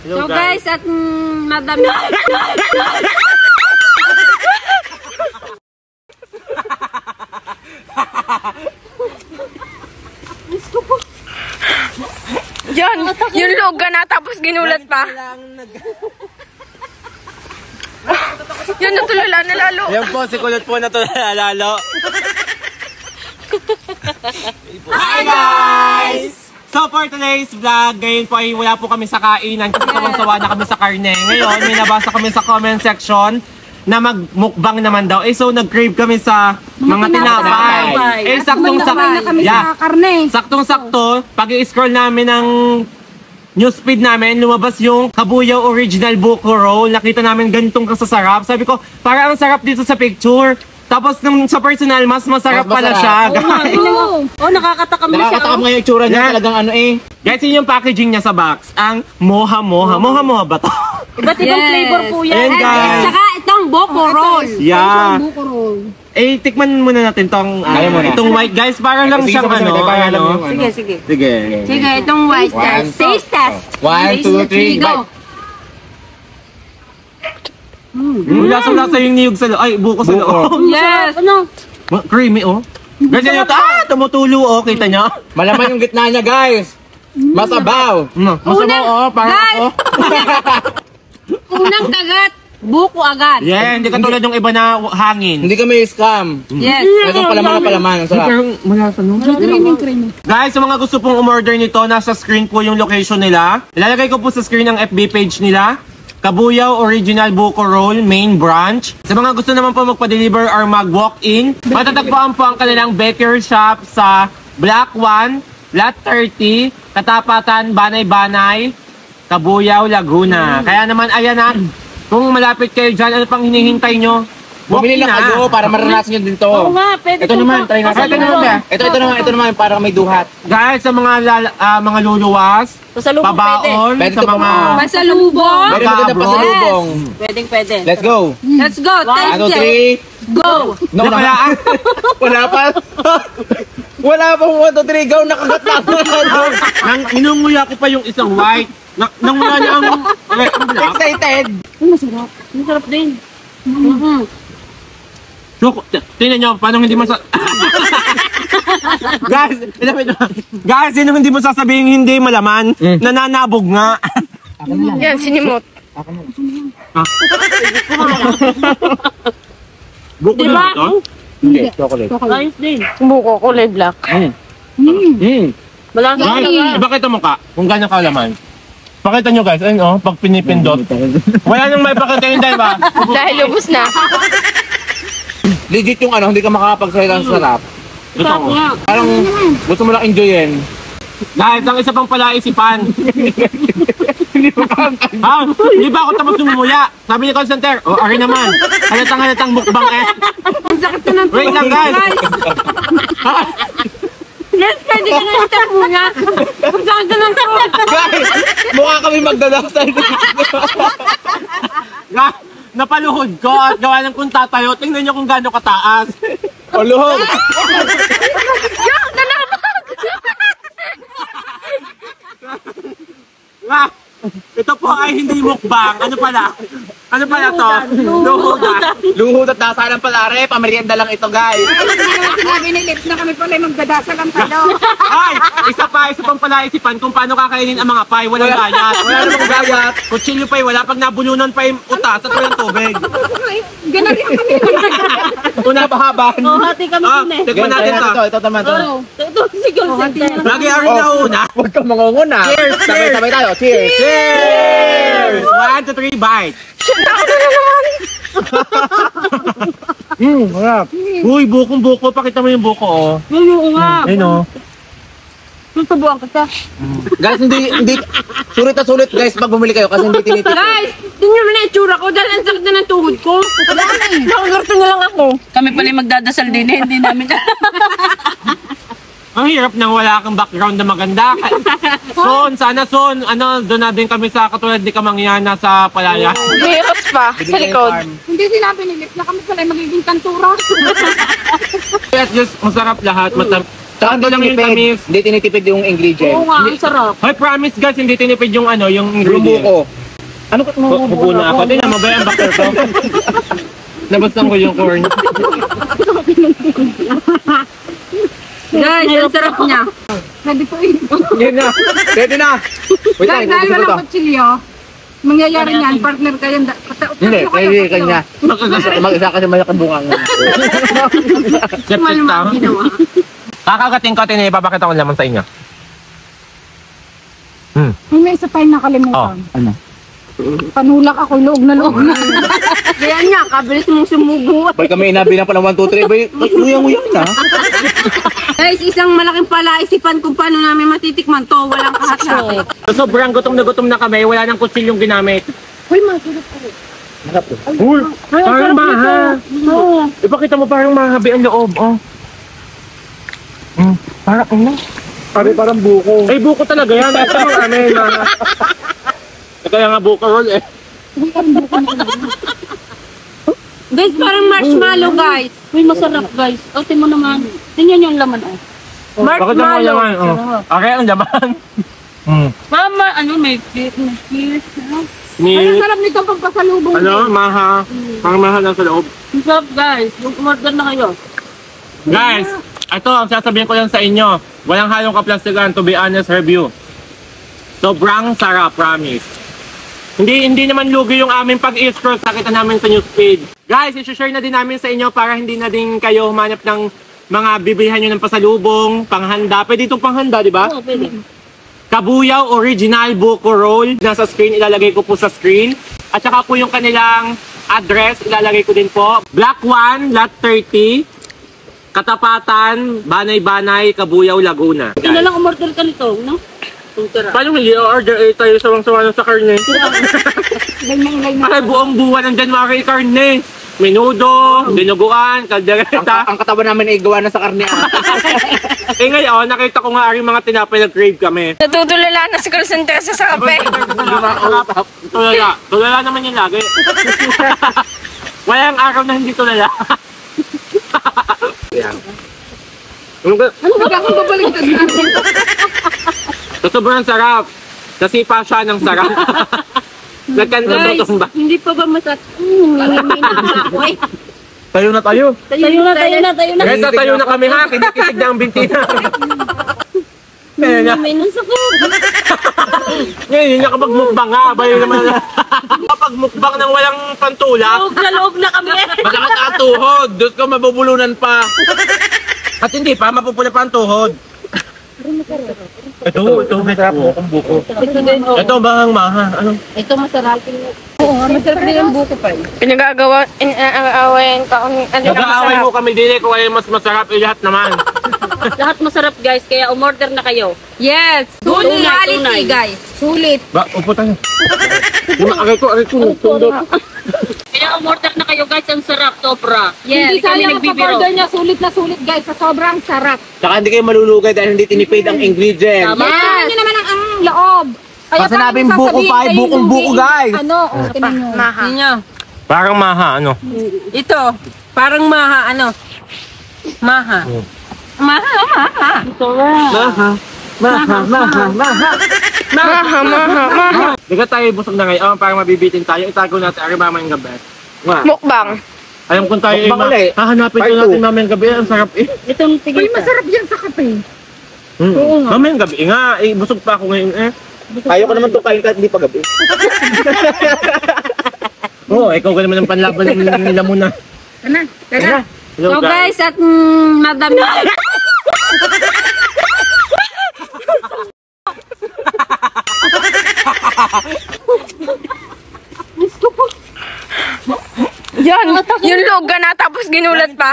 So guys, at madami. Yan, yung loga na tapos ginulat pa. Yan, natulala na lalo. Yan po, si Kulot po natulala lalo. Hi guys! So for today's vlog, ngayon po ay wala po kami sa kainan kasi sawang-sawa na kami sa karne. Ngayon, may nabasa kami sa comment section na magmukbang naman daw. So nag-crave kami sa mga tinapay. Saktong-sakto, pag i-scroll namin ng newsfeed namin, lumabas yung Kabuyaw Original Buko Roll. Nakita namin ganitong kasasarap. Sabi ko, para ang sarap dito sa picture. Tapos nung sa personal, mas masarap pala siya. Nakakatakam na siya. Nakakatakam nga yung itsura niya. Talagang ano eh. Guys, yun yung packaging niya sa box. Ang moha-moha. Moha-moha ba to? Iba't ibang flavor po yan. Ayan guys. Saka itong Buko Roll. Yeah. Tikman muna natin itong white guys. Parang lang siyang ano. Sige. Sige, itong white test. Taste test. 1, 2, 3, go! Lasa-lasa yung niyog sa loob. Ay, buko sa loob. Yes! Creamy oh. Ganyan yung tumutulo oh. Kita nyo? Malaman yung gitna niya guys. Masabaw. Masabaw oh. Parang ako. Unang kagat, buko agad. Yeah, hindi katulad yung iba na hangin. Hindi kami scam. Yes. Itong palaman na palaman. Ang sarap. Creamy. Guys, sa mga gusto pong umorder nito, nasa screen po yung location nila. Ilalagay ko po sa screen ang FB page nila. Kabuyaw Original Buko Roll, main branch. Sa mga gusto naman po magpa-deliver or mag-walk-in, matatagpuan po ang kanilang baker shop sa Block 1, Lot 30, Katapatan, Banay-Banay, Kabuyaw, Laguna. Kaya naman, ayan na, kung malapit kayo dyan, ano pang hinihintay nyo? Bumili na kayo para maranasan nyo din to. Oo nga, pwede. Ito naman, try nga sa ito naman, parang may duhat. Guys, sa mga luluwas, pabaon, pwede sa mga... Pasalubong. Pwede maganda pasalubong. Pwede. Let's go. Let's go. 1, 2, 3, go. No, wala pa. Wala pa 1, 2, 3, go. Nakagat na. Inunguya ko pa yung isang white. Nanguya niya ang... Excited. Masarap. Masarap din. So, tingnan nyo, paano hindi mo Guys, sino hindi mo sasabihin hindi malaman? Nananabog nga. Yan, sinimot. Buko na ito? Hindi, chocolate. Ayos din. Buko, kulay black. Malasa. Guys, ipakita mo ka kung gano'ng kalaman. Pakita nyo guys, ayun pag pinipindot. Wala nang may pakita yun dahil ba? Dahil lubos na. Legit yung hindi ka makakapagsalita ng sarap. Ito ko. Parang gusto mo lang enjoyin. Guys, ang isa pang palaisipan. Hindi ba ako tapos lumumuya? Sabi ni call center, ari naman. Halatang mukbang eh. Ang sakit na ng Wait lang guys. Yes, pwede ka na itap muna. Ang sakit na ng tuhod. Guys, mukha kami magdadasal dito. Guys, napaluhod ko at gawa ng kung tatayo. Tingnan nyo kung gaano kataas. O, luhog. Ito po ay hindi mukbang. Ano pala? Ano pala to? Luhod at dasalan pala, re. Pamerienda lang ito, guys. Sinabi ni Lips na kami pala magdadasal ang talo. Ay! Isa pang palaisipan kung paano kakainin ang mga pie. Walang gayat. Wala namang gayat. Kutsilyo pa walang nabulunan pa yung utas at walang tubig. Ganun rin kami. Una pahaban. Hati kami din eh. Tikman natin to. Ito naman to. Ito si call center. Lagi ari na una. Huwag kang mangunguna. Cheers! Sabay tayo. Cheers! Cheers! 1, 2, 3, bite! Harap. Uy, bukong-buko. Pakita mo yung buko, oh. Oo nga. Ayun, oh. Tutubuan kita. Guys, hindi. Sulit na sulit, guys, pag bumili kayo kasi hindi tinitik. Guys, tingnan mo na itsura ko dahil ang sakit na ng tuhod ko. Nakagarto na lang ako. Kami pala magdadasal din eh, hindi namin. Ang hirap nang wala kang background na maganda. Son, sana Son, doon na din kami sa katulad ni Kamangyana sa Palaya. May host pa sa likod. Hindi sinabi ni Lips na kami pala magiging kantura. At just masarap lahat. Saka Sakto lang yung tamis. Hindi tinitipid yung ingredient. Oo nga, ang sarap. Hoy, promise guys, hindi tinipid yung ano, yung Yung ingredient. buko. Ano ka Buko na ako. Tingnan mo ba yung bakter ko? Nabastan ko yung corn. Guys, ang sarap niya. Yun na. Ready na. Wait lang, Dahil ikutin ko to. walang kutsilyo, mangyayari niyan, partner kayo. Hindi, ready kanya. Mag-isa kasi malaki bungang. Septic tank. Kakagating ko, papakita ko laman sa inyo. May isa tayong nakalimutan. Ano? Panulak ako, loob na loob na. Kaya niya, kabilis mong sumugot. Bay kami inabi na pala 1, 2, 3. Bay, uyang-uyang na. Guys, isang malaking palaisipan kung paano namin matitikman to. Walang kahati. So, sobrang gutom na kami, wala nang kutsilyong ginamit. Uy, masarap po. Uy, parang maha. Ipakita mo parang mahabi ang loob, oh. Parang ano? Parang buko. Ay, buko talaga yan. Ito yung amin, maha. Kaya nga buko roll eh. Guys, parang marshmallow, guys. Uy, masarap, guys. O, mo naman. Tingnan yung laman, oh. Bakit ang mga laman? Oh. Okay, ang laman. Mama, ano, may cheese. Ang Meat. sarap nito pampasalubong. Ano, maha. Parang maha lang sa loob. What's up, guys? Umorder na kayo. Guys, ito ang sasabihin ko lang sa inyo. Walang halong kaplastikan, to be honest review. Sobrang sarap, promise. Hindi naman lugi yung aming pag-i-scroll sa kita namin sa newsfeed. Guys, i-share na din namin sa inyo para hindi na din kayo humanap ng mga bibilihan nyo ng pasalubong, panghanda. Pwede itong panghanda, di ba? Oo, pwede. Kabuyaw Original Buko Roll. Nasa screen, ilalagay ko po sa screen. At saka po yung kanilang address, ilalagay ko din po. Block 1, Lot 30. Katapatan, Banay-Banay, Kabuyaw, Laguna. Ito na lang umorder ka nito, no? Ang sarap. Paano may order tayo sawang-sawa sa karne? Ay, buong buwan ng January karne. Menudo, dinuguan, kaldereta. Ang katawan namin ay gawa na sa karne. Eh ngayon, nakita ko nga rin mga tinapay nag-crave kami. Natutulala na si call center sa kape. Tulala naman yung lagi. Walang araw na hindi tulala. Ano ba akong babaliktad na? So, sobrang sarap. Nasipa siya ng sarap. Nagkanta Guys, ba? hindi pa ba masarap? May na. Tayo na tayo. Tayo na. Guys, tatayo na kami ha. Kinikisig na ang binti na. May nasakit. Ngayon, yun yung kapag mukbang ha. Bayo naman. Kapag mukbang ng walang pantulak, Loob na kami. masakit ang tuhod. Diyos ko, mabubulunan pa. At hindi pa, mapupula pa ang tuhod. Ito masarap po kung buko. Ito din, oh. Ito ba ang maha? Ano? Ito masarap. Oo, masarap din ang buko pa. Pinag-aagawan, inaawayan ka. Nag-aaway mo kami din kung ay mas masarap lahat naman. Lahat masarap, guys. Kaya umorder na kayo. Yes! Tunay, Quality, tunay. guys. Sulit. Ba, upo tayo. Aray ko, tundot. Kaya umorder na kayo, guys. Ang sarap, sobra. Hindi Hindi kami sayang ang nagbibiro. pag-order niya. Sulit na sulit, guys. Sa sobrang sarap. Saka hindi kayo malulugay dahil hindi tinipid ang ingredient. Tama. Yes! Tingnan niyo naman ang loob. Pag sinabing paano buko sasabihin pa, ay kayong bukong buko, lugi? guys. Ano? O, tingnan niyo. Maha. Parang maha, ano? Ito, parang maha, ano? Maha. Maha. Di ka tayo busog na ngayon, parang mabibitin tayo. Itago natin, ari mamayang gabi. Mukbang. Alam kung tayo Mukbang ulit. hahanapin Part ko natin two. mamayang gabi. Ang sarap eh. Itong Uy, tigil. masarap yan sa kape. Mamayang gabi nga, eh, busog pa ako ngayon eh. Ayaw ko naman ito kain kahit hindi pa gabi. Oo, ikaw ka naman ang panlaban ng nila muna. Tara. Hello, So, guys, at madami. Yan, yung loga na tapos ginulat pa.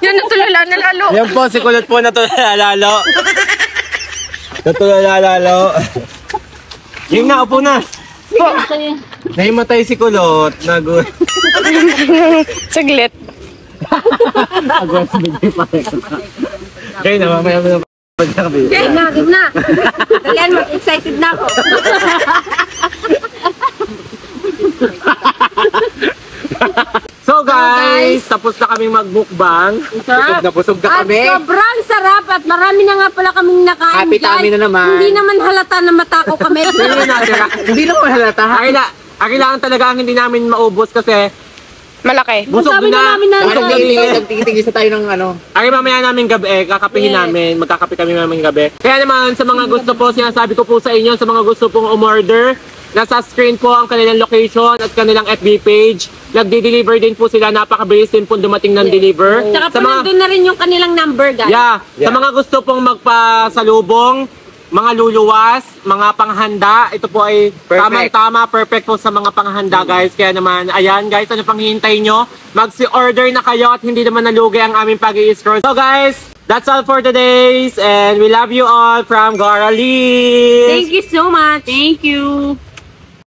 Yan, natulala na lalo. Yan po, si Kulot po natulala lalo. Natulala lalo. Yun nga, upo na. Nahimatay si Kulot. Saglit. Agwas bigay pa rin. Kaya na, mamaya mo na pagkakabi. Game na. Dalian mo, excited na ako. So guys, tapos na kaming magmukbang. Sarap. Busog na At kami. sobrang sarap at marami na nga pala kaming nakain. Happy guys. tummy na naman. Hindi naman halata na matako kami. Hindi na natira. Hindi naman halata. Ang kailangan talaga ang hindi namin maubos kasi Malaki. busog Sabi na namin na Busog na Nagtigitigil sa tayo ng ano. Ay, mamaya namin gabi, kakapihin namin. Magkakape kami maming gabi. Kaya naman, sa mga gusto po, sinasabi ko po sa inyo, sa mga gusto pong umorder, nasa screen po ang kanilang location at kanilang FB page. Nagdi-deliver din po sila. Napakabilis din po dumating ng deliver. Tsaka Sa po mga, nandun na rin yung kanilang number, guys. sa mga gusto pong magpasalubong, mga luluwas, mga panghanda, ito po ay Perfect. tamang-tama, perfect po sa mga panghanda, guys. Kaya naman, ayan guys, ano pang hihintay nyo? Magsi-order na kayo at hindi naman nalugi ang aming pag-i-scroll. So guys, that's all for today, and we love you all from Gora Liz. Thank you so much. Thank you.